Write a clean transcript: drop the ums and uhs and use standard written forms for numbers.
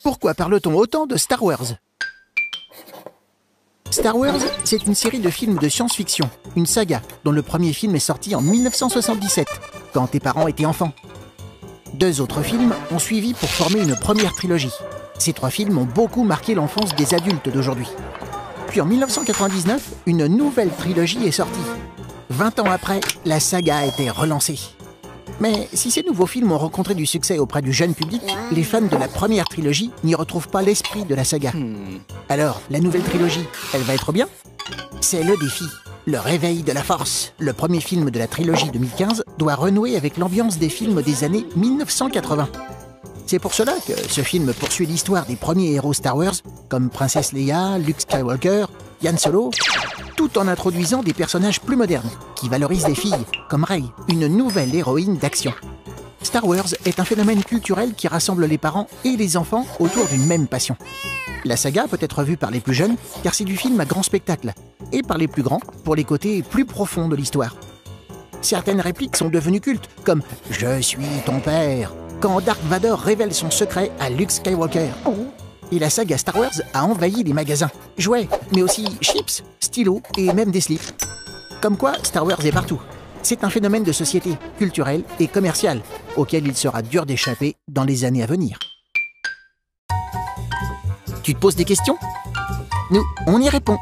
Pourquoi parle-t-on autant de Star Wars? Star Wars, c'est une série de films de science-fiction, une saga dont le premier film est sorti en 1977, quand tes parents étaient enfants. 2 autres films ont suivi pour former une première trilogie. Ces 3 films ont beaucoup marqué l'enfance des adultes d'aujourd'hui. Puis en 1999, une nouvelle trilogie est sortie. 20 ans après, la saga a été relancée. Mais si ces nouveaux films ont rencontré du succès auprès du jeune public, les fans de la première trilogie n'y retrouvent pas l'esprit de la saga. Alors, la nouvelle trilogie, elle va être bien? C'est le défi. Le réveil de la force. Le premier film de la trilogie 2015 doit renouer avec l'ambiance des films des années 1980. C'est pour cela que ce film poursuit l'histoire des premiers héros Star Wars, comme Princesse Leia, Luke Skywalker, Han Solo, tout en introduisant des personnages plus modernes, qui valorisent les filles, comme Rey, une nouvelle héroïne d'action. Star Wars est un phénomène culturel qui rassemble les parents et les enfants autour d'une même passion. La saga peut être vue par les plus jeunes, car c'est du film à grand spectacle, et par les plus grands, pour les côtés plus profonds de l'histoire. Certaines répliques sont devenues cultes, comme « Je suis ton père », quand Dark Vador révèle son secret à Luke Skywalker. Et la saga Star Wars a envahi les magasins. Jouets, mais aussi chips, stylos et même des slips. Comme quoi, Star Wars est partout. C'est un phénomène de société, culturel et commercial, auquel il sera dur d'échapper dans les années à venir. Tu te poses des questions? Nous, on y répond.